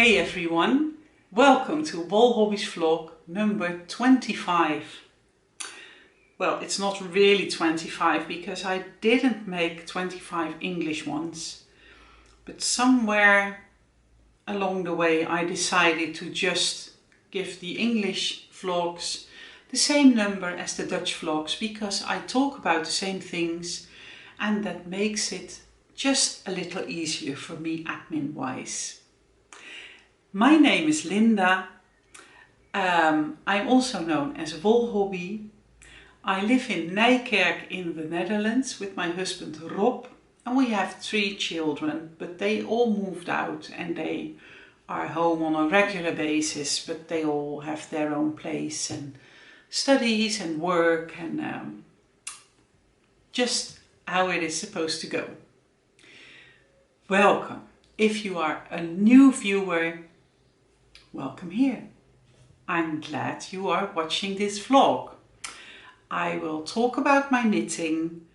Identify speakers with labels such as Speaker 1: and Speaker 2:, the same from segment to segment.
Speaker 1: Hey everyone, welcome to Wall Hobbies vlog number 25. Well, it's not really 25 because I didn't make 25 English ones, but somewhere along the way I decided to just give the English vlogs the same number as the Dutch vlogs because I talk about the same things and that makes it just a little easier for me admin wise. My name is Linda. I'm also known as Wol Hobby. I live in Nijkerk in the Netherlands with my husband Rob, and we have 3 children, but they all moved out and they are home on a regular basis, but they all have their own place and studies and work and just how it is supposed to go. Welcome. If you are a new viewer, welcome here. I'm glad you are watching this vlog. I will talk about my knitting.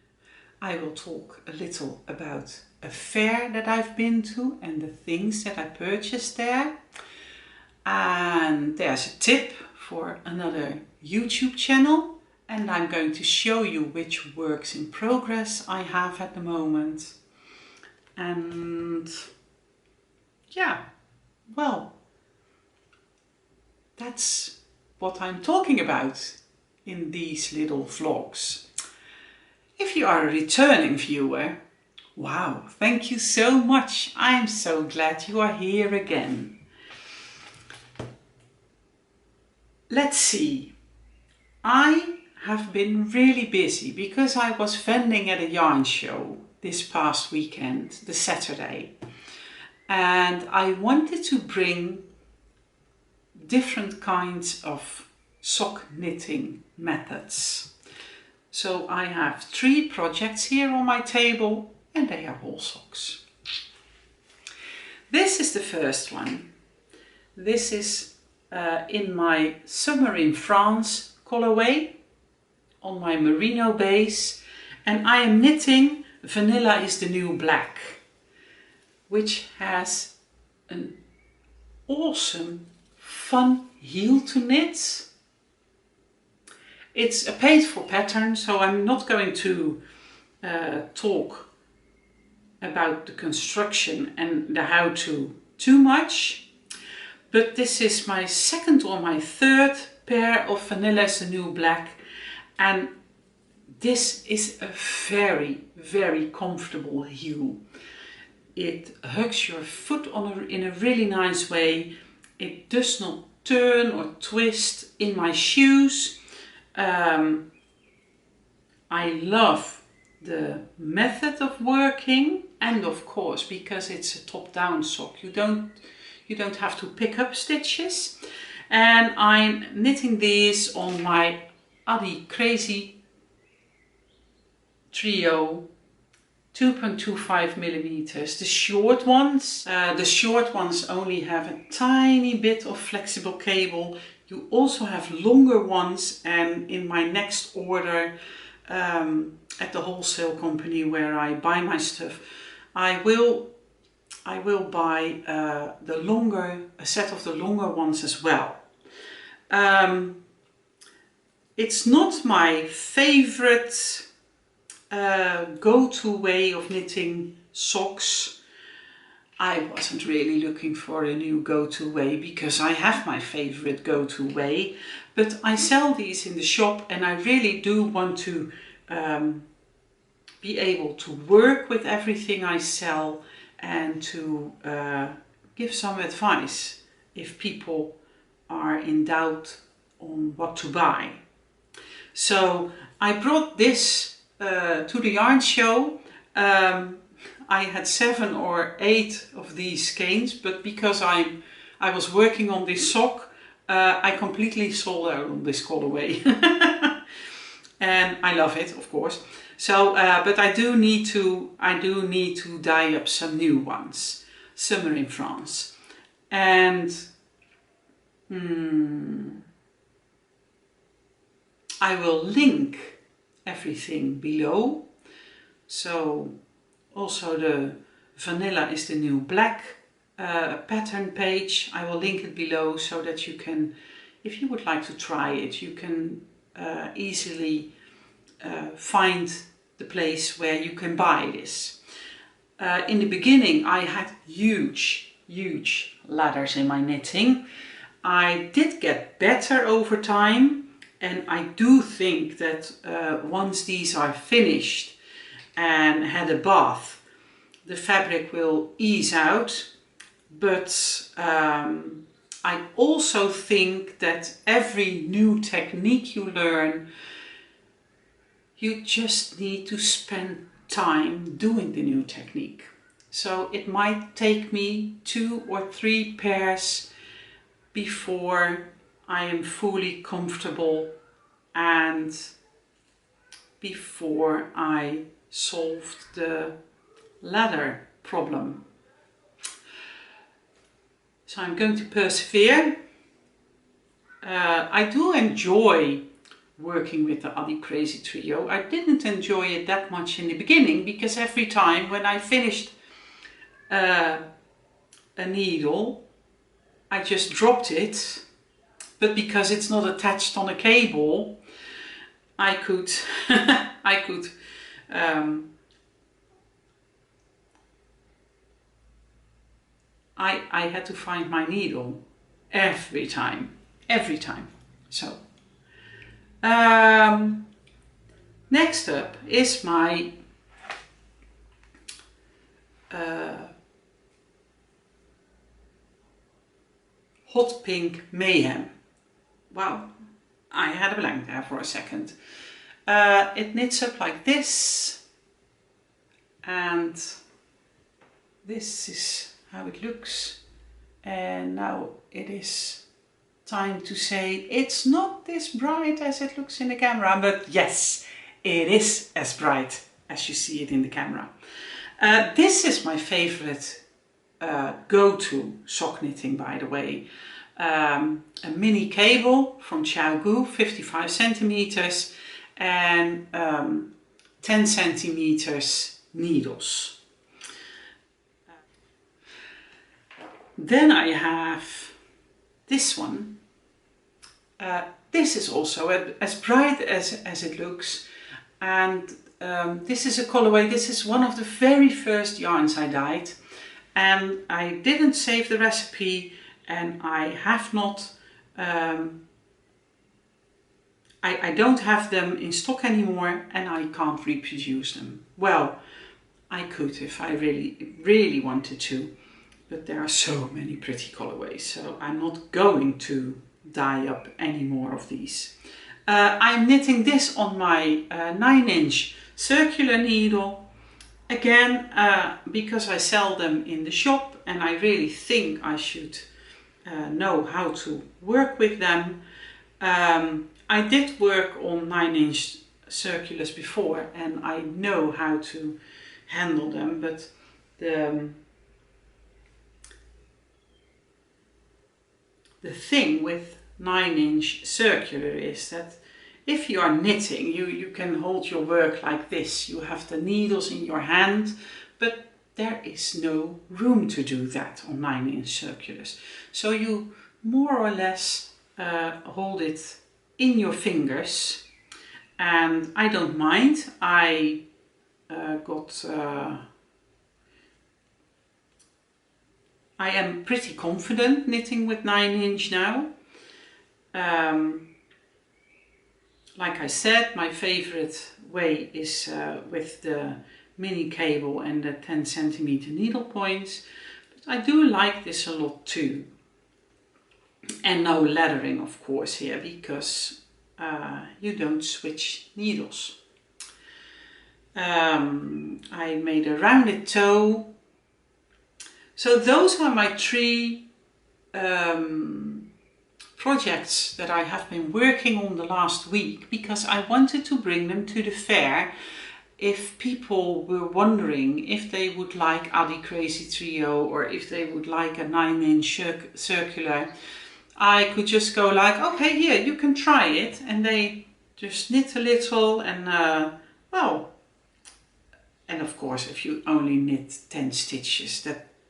Speaker 1: I will talk a little about a fair that I've been to and the things that I purchased there. And there's a tip for another YouTube channel. And I'm going to show you which works in progress I have at the moment. And yeah, well, that's what I'm talking about in these little vlogs. If you are a returning viewer, wow, thank you so much. I'm so glad you are here again. Let's see. I have been really busy because I was vending at a yarn show this past weekend, the Saturday. And I wanted to bring different kinds of sock knitting methods. So I have 3 projects here on my table and they are all socks. This is the first one. This is in my Summer in France colorway on my merino base, and I am knitting Vanilla is the New Black, which has an awesome fun heel to knit. It's a paid for pattern, so I'm not going to talk about the construction and the how-to too much, but this is my second or my third pair of Vanilla is the New Black, and this is a very, very comfortable heel. It hugs your foot in a really nice way. It does not turn or twist in my shoes. I love the method of working, and of course because it's a top-down sock, you don't have to pick up stitches. And I'm knitting these on my Addi Crazy Trio 2.25 millimeters. The short ones only have a tiny bit of flexible cable. You also have longer ones, and in my next order at the wholesale company where I buy my stuff, I will buy a set of the longer ones as well. It's not my favorite go-to way of knitting socks. I wasn't really looking for a new go-to way because I have my favorite go-to way, but I sell these in the shop and I really do want to be able to work with everything I sell and to give some advice if people are in doubt on what to buy. So I brought this to the yarn show. I had 7 or 8 of these skeins, but because I was working on this sock, I completely sold out on this colorway. And I love it, of course. So, but I do need to dye up some new ones. Summer in France, and I will link everything below. So also the Vanilla is the New Black pattern page. I will link it below so that you can, if you would like to try it, you can easily find the place where you can buy this. In the beginning I had huge ladders in my knitting. I did get better over time, and I do think that once these are finished and had a bath, the fabric will ease out. But I also think that every new technique you learn, you just need to spend time doing the new technique. So it might take me 2 or 3 pairs before I am fully comfortable and before I solved the ladder problem. So I'm going to persevere. I do enjoy working with the Adi Crazy Trio. I didn't enjoy it that much in the beginning because every time when I finished a needle, I just dropped it. But because it's not attached on a cable, I could I had to find my needle every time. So next up is my Hot Pink Mayhem. Wow, I had a blank there for a second. It knits up like this, and this is how it looks. And now it is time to say it's not this bright as it looks in the camera, but yes, it is as bright as you see it in the camera. This is my favorite go-to sock knitting, by the way. A mini cable from Gu, 55 centimeters, and 10 centimeters needles. Then I have this one. This is also as bright as it looks, and this is a colorway. This is one of the very first yarns I dyed, and I didn't save the recipe, and I have not, I don't have them in stock anymore, and I can't reproduce them. Well, I could if I really wanted to, but there are so many pretty colorways, so I'm not going to dye up any more of these. I'm knitting this on my 9-inch circular needle, again because I sell them in the shop and I really think I should know how to work with them. I did work on 9-inch circulars before and I know how to handle them, but the thing with 9-inch circular is that if you are knitting, you can hold your work like this. You have the needles in your hand, but there is no room to do that on 9-inch circulars. So you more or less hold it in your fingers, and I don't mind. I am pretty confident knitting with 9-inch now. Like I said, my favorite way is with the mini cable and the 10 centimeter needle points, but I do like this a lot too. And no lettering, of course, here, because you don't switch needles. I made a rounded toe. So those are my 3 projects that I have been working on the last week, because I wanted to bring them to the fair. If people were wondering if they would like Adi Crazy Trio or if they would like a 9-inch circular, I could just go like, okay, here, you can try it. And they just knit a little and well, and of course, if you only knit 10 stitches,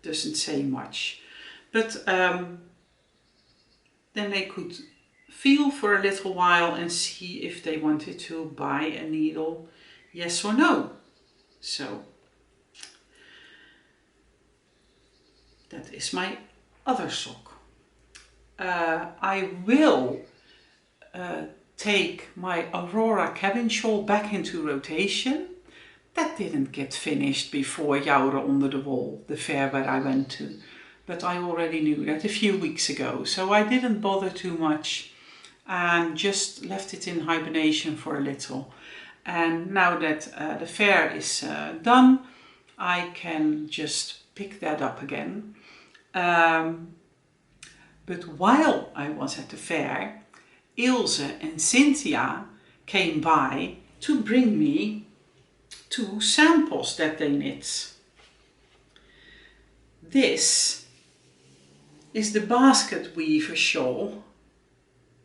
Speaker 1: doesn't say much. But then they could feel for a little while and see if they wanted to buy a needle, yes or no. So that is my other sock. I will take my Aurora cabin shawl back into rotation. That didn't get finished before Jouren Onder de Wol, the fair where I went to. But I already knew that a few weeks ago, so I didn't bother too much and just left it in hibernation for a little. And now that the fair is done, I can just pick that up again. But while I was at the fair, Ilse and Cynthia came by to bring me 2 samples that they knit. This is the Basket Weaver shawl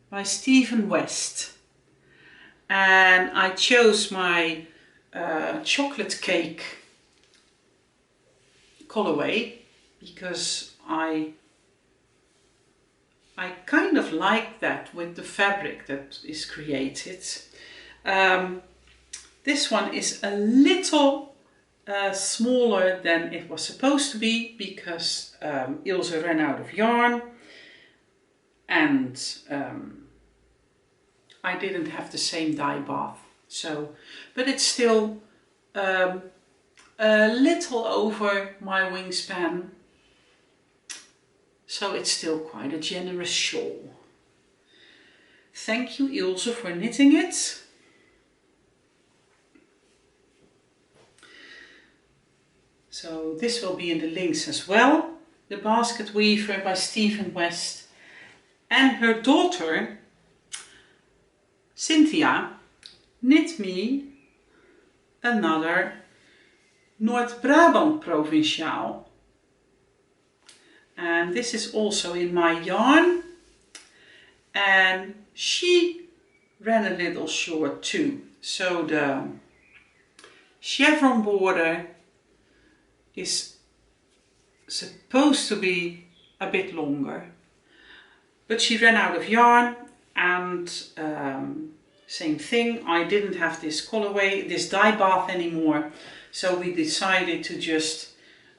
Speaker 1: by Stephen West, and I chose my chocolate cake colorway because I kind of like that with the fabric that is created. This one is a little smaller than it was supposed to be because Ilse ran out of yarn, and I didn't have the same dye bath. So, but it's still a little over my wingspan, so it's still quite a generous shawl. Thank you, Ilse, for knitting it. So this will be in the links as well. The Basket Weaver by Stephen West. And her daughter, Cynthia, knit me another Noord-Brabant Provinciaal. And this is also in my yarn. And she ran a little short too. So the chevron border is supposed to be a bit longer, but she ran out of yarn, and same thing, I didn't have this colorway, this dye bath anymore, so we decided to just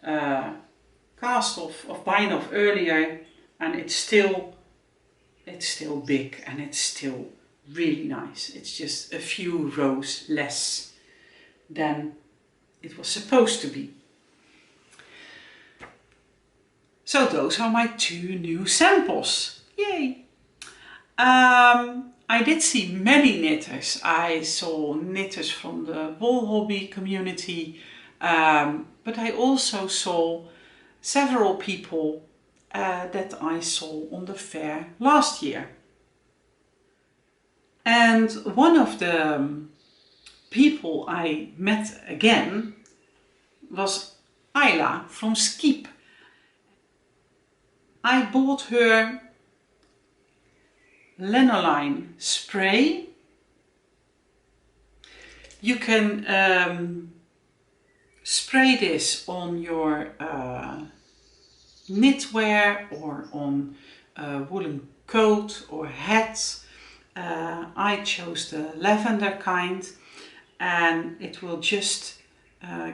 Speaker 1: cast off or bind off earlier, and it's still big and it's still really nice. It's just a few rows less than it was supposed to be. So those are my 2 new samples. Yay! I did see many knitters. I saw knitters from the wool hobby community, but I also saw several people that I saw on the fair last year. And one of the people I met again was Ayla from Skip. I bought her lanolin spray. You can spray this on your knitwear or on a woolen coat or hat. I chose the lavender kind, and it will just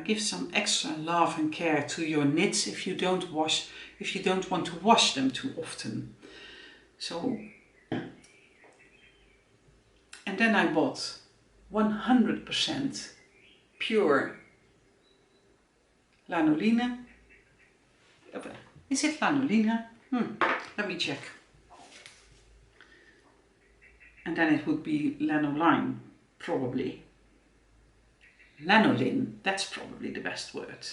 Speaker 1: give some extra love and care to your knits if you don't want to wash them too often. So, and then I bought 100% pure lanoline. Is it lanoline? Let me check. And then it would be lanolin, probably. Lanolin, that's probably the best word.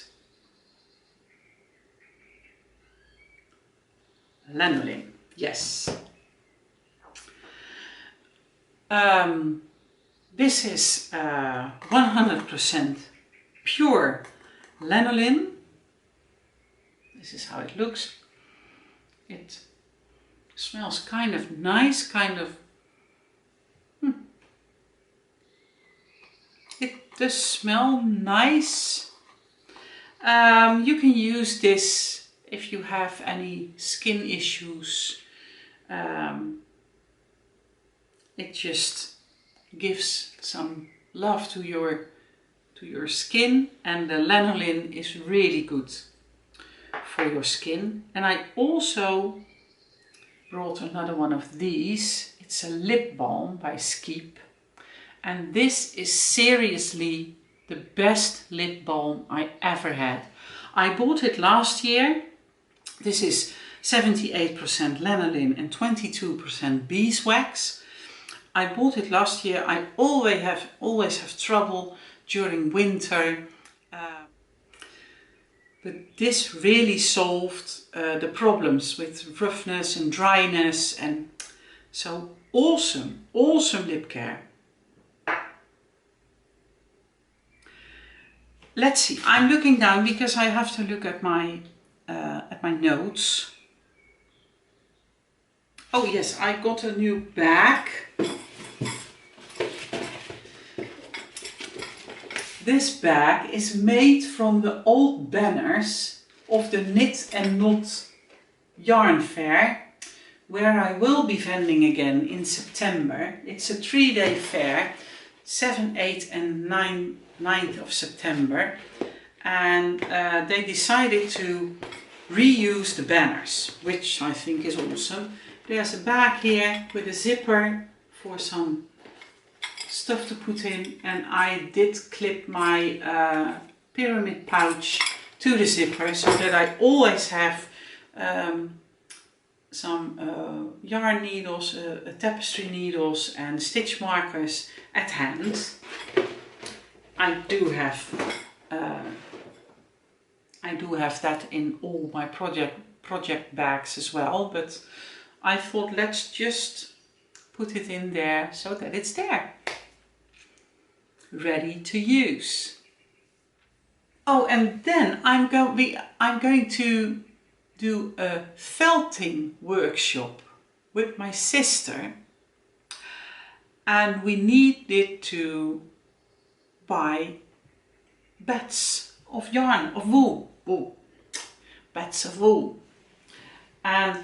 Speaker 1: Lanolin, yes. This is 100% pure lanolin. This is how it looks. It smells kind of nice, kind of. It does smell nice. You can use this if you have any skin issues. It just gives some love to your skin, and the lanolin is really good for your skin. And I also brought another one of these. It's a lip balm by Skip, and this is seriously the best lip balm I ever had. I bought it last year. This is 78% lanolin and 22% beeswax. I bought it last year. I always have trouble during winter, but this really solved the problems with roughness and dryness, and so awesome lip care. Let's see, I'm looking down because I have to look at my notes. Oh yes, I got a new bag. This bag is made from the old banners of the Knit and Knot Yarn Fair, where I will be vending again in September. It's a 3-day fair, 7th, 8th and 9th of September, and they decided to reuse the banners, which I think is awesome. There's a bag here with a zipper for some stuff to put in, and I did clip my pyramid pouch to the zipper so that I always have some yarn needles, tapestry needles and stitch markers at hand. I do have that in all my project bags as well, but I thought let's just put it in there so that it's there, ready to use. Oh, and then I'm going to do a felting workshop with my sister, and we needed to buy bats of yarn, of wool, bats of wool. And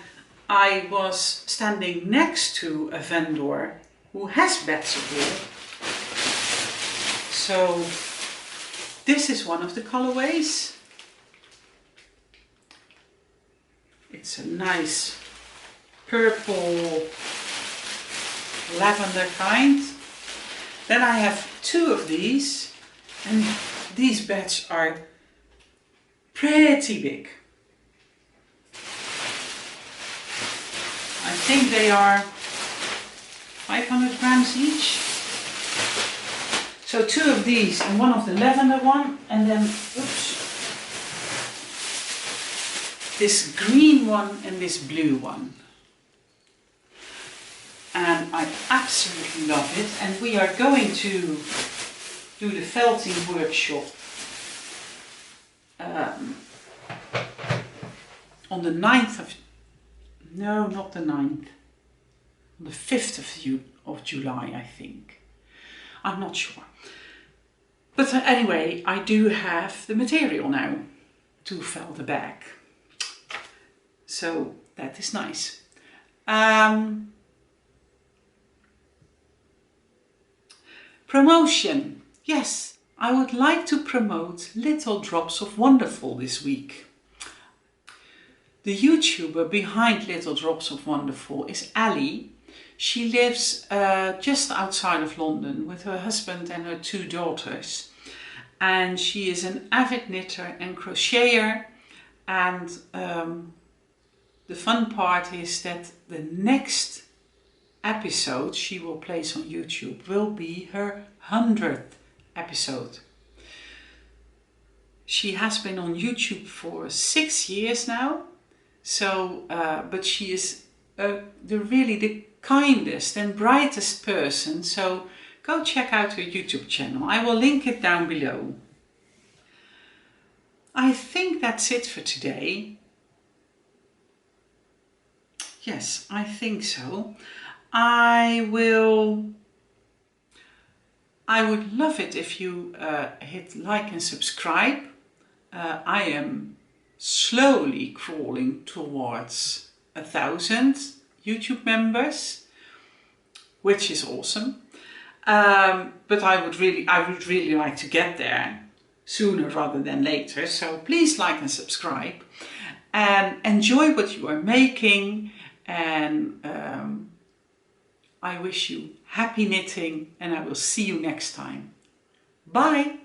Speaker 1: I was standing next to a vendor who has bats of wool. So this is one of the colorways. It's a nice purple lavender kind. Then I have 2 of these, and these bats are pretty big. I think they are 500 grams each. So 2 of these and 1 of the lavender one, and then, oops, this green one and this blue one. And I absolutely love it, and we are going to do the felting workshop on the 9th of, no, not the 9th, on the 5th of July, I think. I'm not sure. But anyway, I do have the material now to felt the bag. So that is nice. Promotion. Yes, I would like to promote Little Drops of Wonderful this week. The YouTuber behind Little Drops of Wonderful is Ali. She lives just outside of London with her husband and her 2 daughters. And she is an avid knitter and crocheter. And the fun part is that the next episode she will place on YouTube will be her 100th episode. She has been on YouTube for 6 years now. So, but she is really the kindest and brightest person, so go check out her YouTube channel. I will link it down below. I think that's it for today. Yes, I think so. I would love it if you hit like and subscribe. I am slowly crawling towards 1,000 YouTube members, which is awesome. But I would really like to get there sooner rather than later. So please like and subscribe and enjoy what you are making. And I wish you happy knitting, and I will see you next time. Bye!